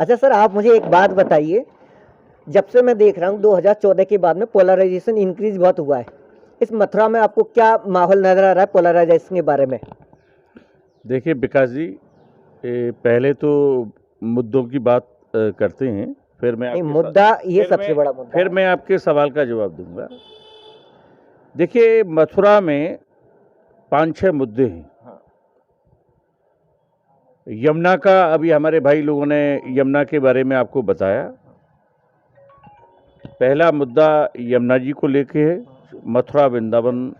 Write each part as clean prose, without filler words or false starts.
अच्छा सर, आप मुझे एक बात बताइए, जब से मैं देख रहा हूँ 2014 के बाद में पोलराइजेशन इंक्रीज बहुत हुआ है। इस मथुरा में आपको क्या माहौल नजर आ रहा है पोलराइजेशन के बारे में? देखिए विकास जी, पहले तो मुद्दों की बात करते हैं, फिर मैं नहीं, आपके मुद्दा ये सबसे बड़ा मुद्दा फिर है। मैं आपके सवाल का जवाब दूंगा। देखिए मथुरा में 5-6 मुद्दे हैं। हाँ। यमुना का अभी हमारे भाई लोगों ने यमुना के बारे में आपको बताया। पहला मुद्दा यमुना जी को लेके है। मथुरा वृंदावन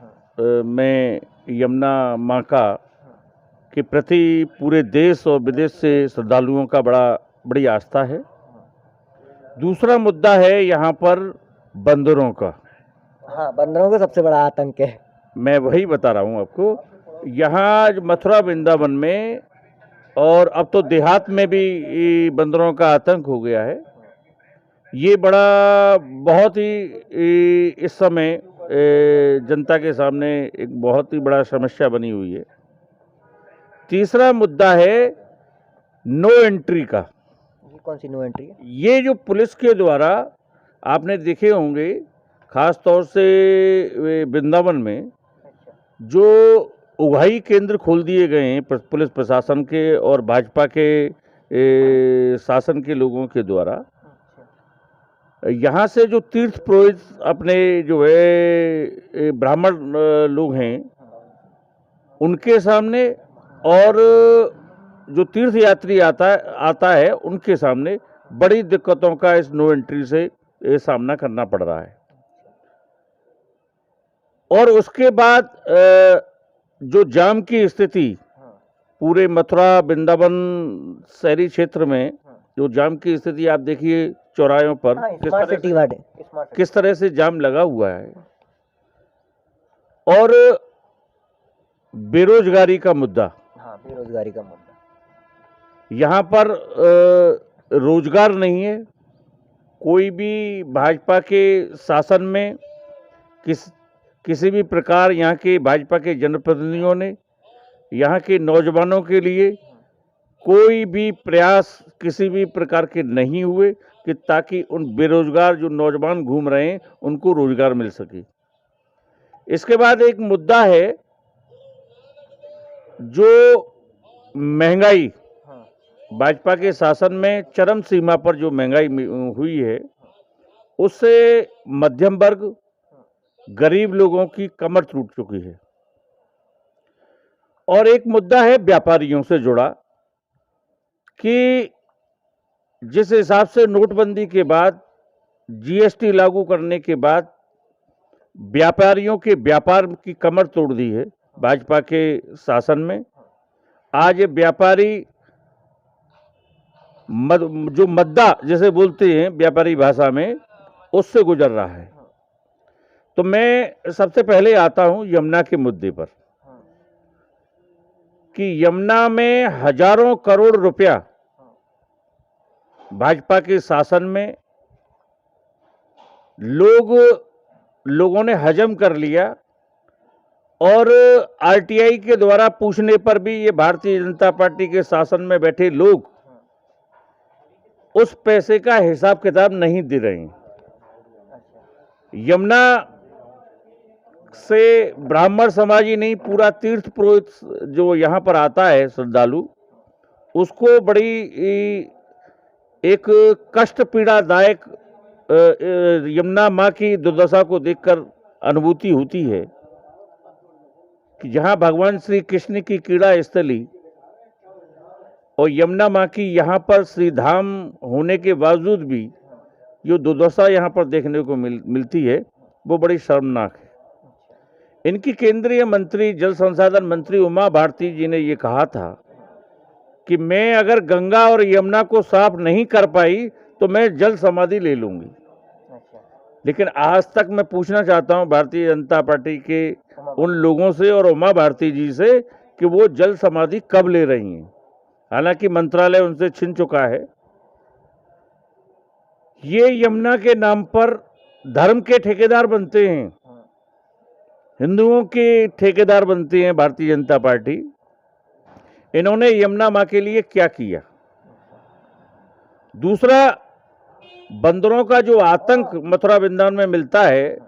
में यमुना माँ का के प्रति पूरे देश और विदेश से श्रद्धालुओं का बड़ी आस्था है। दूसरा मुद्दा है यहाँ पर बंदरों का। हाँ, बंदरों का सबसे बड़ा आतंक है। मैं वही बता रहा हूँ आपको। यहाँ मथुरा वृंदावन में और अब तो देहात में भी बंदरों का आतंक हो गया है। ये बहुत ही इस समय जनता के सामने एक बहुत ही बड़ा समस्या बनी हुई है। तीसरा मुद्दा है नो एंट्री का। ये कौन सी नो एंट्री है? ये जो पुलिस के द्वारा आपने देखे होंगे, खास तौर से वृंदावन में जो उगाही केंद्र खोल दिए गए हैं पुलिस प्रशासन के और भाजपा के शासन के लोगों के द्वारा, यहाँ से जो तीर्थ पुरोहित अपने जो है ब्राह्मण लोग हैं उनके सामने और जो तीर्थ यात्री आता है उनके सामने बड़ी दिक्कतों का इस नो एंट्री से सामना करना पड़ रहा है। और उसके बाद जो जाम की स्थिति पूरे मथुरा वृंदावन शहरी क्षेत्र में, जो जाम की स्थिति आप देखिए चौराहों पर किस तरह से जाम लगा हुआ है। और बेरोजगारी का मुद्दा। हाँ, बेरोजगारी का मुद्दा। यहाँ पर रोजगार नहीं है। कोई भी भाजपा के शासन में किसी भी प्रकार यहाँ के भाजपा के जनप्रतिनिधियों ने यहाँ के नौजवानों के लिए कोई भी प्रयास किसी भी प्रकार के नहीं हुए कि ताकि उन बेरोजगार जो नौजवान घूम रहे हैं उनको रोजगार मिल सके। इसके बाद एक मुद्दा है जो महंगाई। भाजपा के शासन में चरम सीमा पर जो महंगाई हुई है उससे मध्यम वर्ग गरीब लोगों की कमर टूट चुकी है। और एक मुद्दा है व्यापारियों से जुड़ा कि जिस हिसाब से नोटबंदी के बाद जीएसटी लागू करने के बाद व्यापारियों के व्यापार की कमर तोड़ दी है भाजपा के शासन में। आज व्यापारी जो मद्दा जैसे बोलते हैं व्यापारी भाषा में, उससे गुजर रहा है। तो मैं सबसे पहले आता हूं यमुना के मुद्दे पर कि यमुना में हजारों करोड़ रुपया भाजपा के शासन में लोगों ने हजम कर लिया। और आरटीआई के द्वारा पूछने पर भी ये भारतीय जनता पार्टी के शासन में बैठे लोग उस पैसे का हिसाब किताब नहीं दे रहे हैं। यमुना से ब्राह्मण समाज ही नहीं, पूरा तीर्थ पुरोहित जो यहाँ पर आता है श्रद्धालु, उसको बड़ी एक कष्ट पीड़ादायक यमुना माँ की दुर्दशा को देखकर अनुभूति होती है कि जहाँ भगवान श्री कृष्ण की क्रीड़ा स्थली और यमुना माँ की यहाँ पर श्रीधाम होने के बावजूद भी जो दुर्दशा यहाँ पर देखने को मिलती है वो बड़ी शर्मनाक है। इनकी केंद्रीय मंत्री, जल संसाधन मंत्री उमा भारती जी ने ये कहा था कि मैं अगर गंगा और यमुना को साफ नहीं कर पाई तो मैं जल समाधि ले लूंगी। लेकिन आज तक मैं पूछना चाहता हूं भारतीय जनता पार्टी के उन लोगों से और उमा भारती जी से कि वो जल समाधि कब ले रही हैं। हालांकि मंत्रालय उनसे छिन चुका है। ये यमुना के नाम पर धर्म के ठेकेदार बनते हैं, हिंदुओं के ठेकेदार बनती हैं भारतीय जनता पार्टी। इन्होंने यमुना माँ के लिए क्या किया? दूसरा, बंदरों का जो आतंक मथुरा वृंदावन में मिलता है,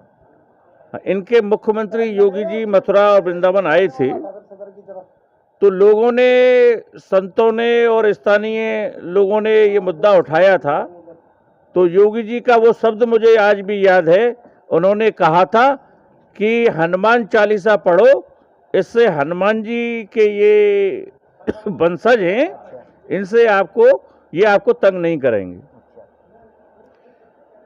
इनके मुख्यमंत्री योगी जी मथुरा और वृंदावन आए थे, तो लोगों ने, संतों ने और स्थानीय लोगों ने ये मुद्दा उठाया था। तो योगी जी का वो शब्द मुझे आज भी याद है, उन्होंने कहा था कि हनुमान चालीसा पढ़ो, इससे हनुमान जी के ये वंशज हैं, इनसे ये आपको तंग नहीं करेंगे।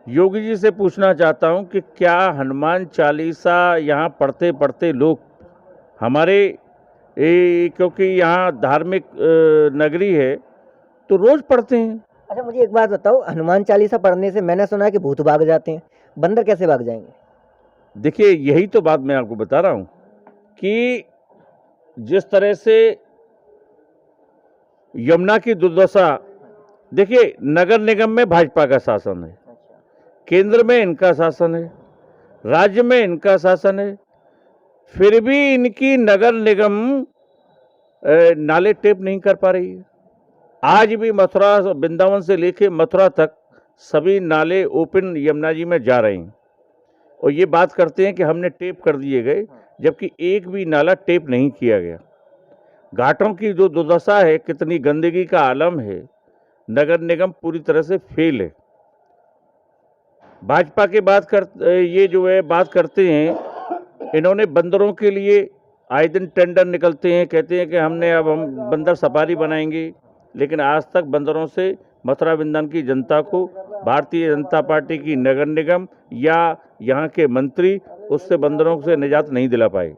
योगी जी से पूछना चाहता हूं कि क्या हनुमान चालीसा यहाँ पढ़ते पढ़ते लोग हमारे, क्योंकि यहाँ धार्मिक नगरी है, तो रोज पढ़ते हैं? अच्छा, मुझे एक बात बताओ, हनुमान चालीसा पढ़ने से मैंने सुना है कि भूत भाग जाते हैं, बंदर कैसे भाग जाएंगे? देखिए, यही तो बात मैं आपको बता रहा हूं कि जिस तरह से यमुना की दुर्दशा, देखिए नगर निगम में भाजपा का शासन है, केंद्र में इनका शासन है, राज्य में इनका शासन है, फिर भी इनकी नगर निगम नाले टेप नहीं कर पा रही है। आज भी मथुरा वृंदावन से लेके मथुरा तक सभी नाले ओपन यमुना जी में जा रहे हैं, और ये बात करते हैं कि हमने टेप कर दिए गए, जबकि एक भी नाला टेप नहीं किया गया। घाटों की जो दुर्दशा है, कितनी गंदगी का आलम है, नगर निगम पूरी तरह से फेल है। भाजपा के बात करते हैं, इन्होंने बंदरों के लिए आए दिन टेंडर निकलते हैं, कहते हैं कि हम बंदर सफारी बनाएंगे, लेकिन आज तक बंदरों से मथुरा वृंदावन की जनता को भारतीय जनता पार्टी की नगर निगम या यहाँ के मंत्री उससे बंदरों से निजात नहीं दिला पाए।